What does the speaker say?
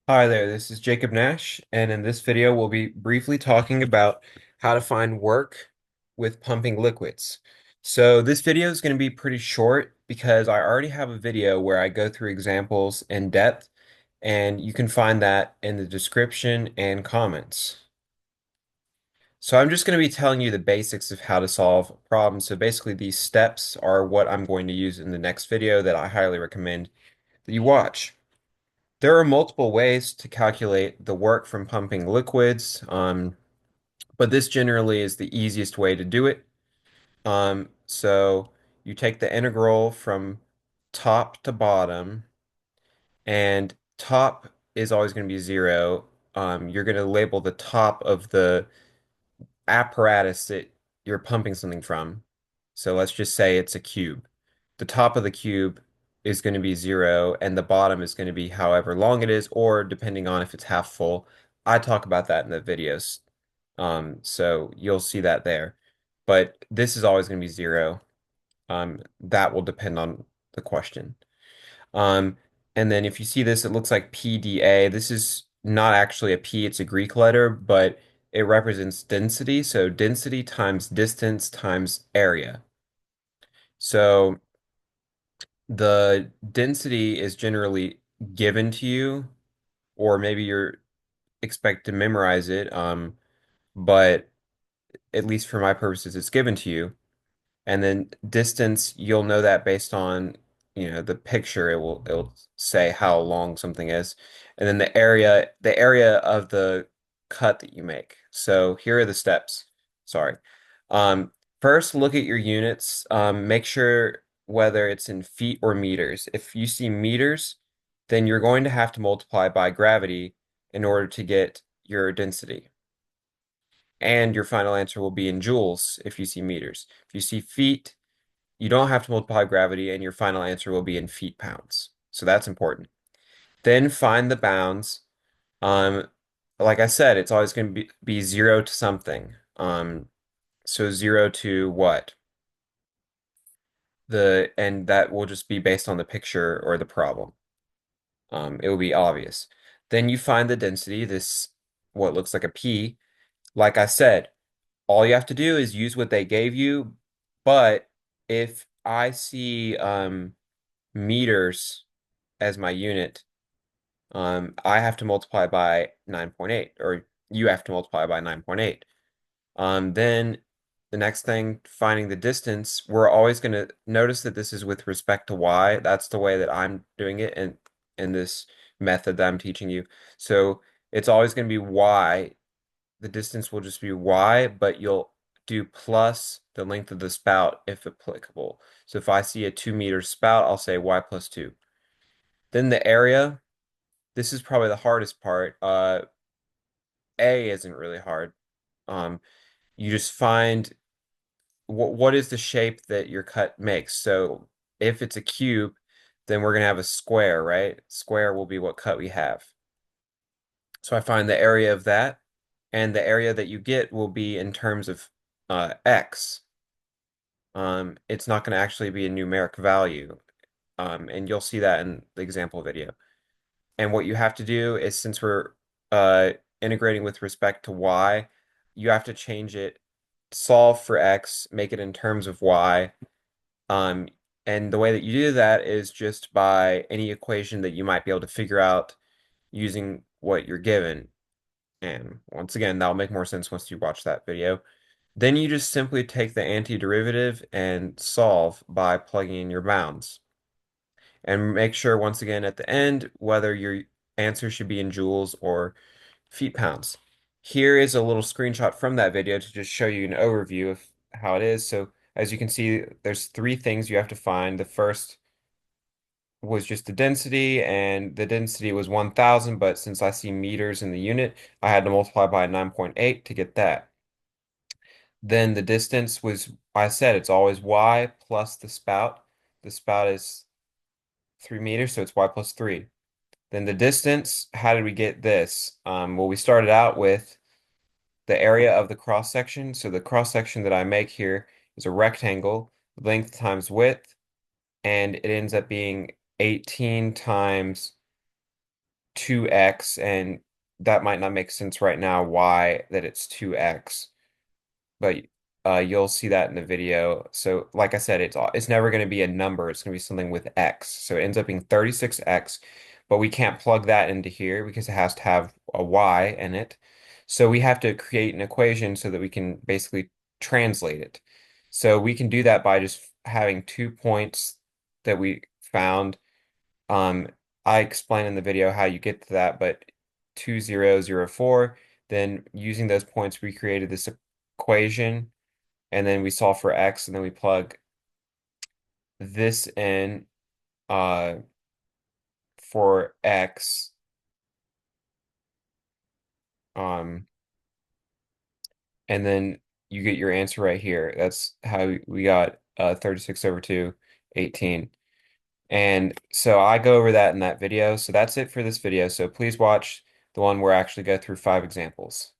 Hi there, this is Jacob Nash, and in this video, we'll be briefly talking about how to find work with pumping liquids. So this video is going to be pretty short because I already have a video where I go through examples in depth, and you can find that in the description and comments. So I'm just going to be telling you the basics of how to solve problems. So basically, these steps are what I'm going to use in the next video that I highly recommend that you watch. There are multiple ways to calculate the work from pumping liquids, but this generally is the easiest way to do it. So you take the integral from top to bottom, and top is always going to be zero. You're going to label the top of the apparatus that you're pumping something from. So let's just say it's a cube. The top of the cube is going to be zero, and the bottom is going to be however long it is, or depending on if it's half full. I talk about that in the videos. So you'll see that there. But this is always going to be zero. That will depend on the question. Um, and then if you see this, it looks like PDA. This is not actually a P, it's a Greek letter, but it represents density. So density times distance times area. So the density is generally given to you, or maybe you're expect to memorize it. But at least for my purposes, it's given to you. And then distance, you'll know that based on, the picture. It will say how long something is. And then the area of the cut that you make. So here are the steps. Sorry. Um, First, look at your units. Make sure whether it's in feet or meters. If you see meters, then you're going to have to multiply by gravity in order to get your density. And your final answer will be in joules if you see meters. If you see feet, you don't have to multiply gravity, and your final answer will be in feet pounds. So that's important. Then find the bounds. Um, like I said, it's always going to be zero to something. So zero to what? And that will just be based on the picture or the problem. It will be obvious. Then you find the density, this what looks like a P. Like I said, all you have to do is use what they gave you, but if I see meters as my unit, I have to multiply by 9.8, or you have to multiply by 9.8. Then the next thing, finding the distance, we're always going to notice that this is with respect to y. That's the way that I'm doing it in this method that I'm teaching you. So it's always going to be y. The distance will just be y, but you'll do plus the length of the spout if applicable. So if I see a 2 meter spout, I'll say y plus 2. Then the area, this is probably the hardest part. A isn't really hard. Um, you just find what is the shape that your cut makes. So if it's a cube, then we're gonna have a square, right? Square will be what cut we have. So I find the area of that, and the area that you get will be in terms of x. It's not going to actually be a numeric value, and you'll see that in the example video. And what you have to do is, since we're integrating with respect to y, you have to change it, solve for x, make it in terms of y. Um, and the way that you do that is just by any equation that you might be able to figure out using what you're given. And once again, that'll make more sense once you watch that video. Then you just simply take the antiderivative and solve by plugging in your bounds. And make sure, once again, at the end, whether your answer should be in joules or feet pounds. Here is a little screenshot from that video to just show you an overview of how it is. So as you can see, there's three things you have to find. The first was just the density, and the density was 1,000, but since I see meters in the unit, I had to multiply by 9.8 to get that. Then the distance was, I said, it's always y plus the spout. The spout is 3 meters, so it's y plus 3. Then the distance, how did we get this? Well, we started out with the area of the cross section. So the cross section that I make here is a rectangle, length times width, and it ends up being 18 times 2x, and that might not make sense right now why that it's 2x, but you'll see that in the video. So like I said, it's never going to be a number. It's going to be something with x. So it ends up being 36x, but we can't plug that into here because it has to have a y in it. So we have to create an equation so that we can basically translate it. So we can do that by just having 2 points that we found. Um, I explain in the video how you get to that, but 2004, then using those points, we created this equation, and then we solve for x, and then we plug this in uh, for x, um, and then you get your answer right here. That's how we got 36 over 2, 18. And so I go over that in that video. So that's it for this video. So please watch the one where I actually go through 5 examples.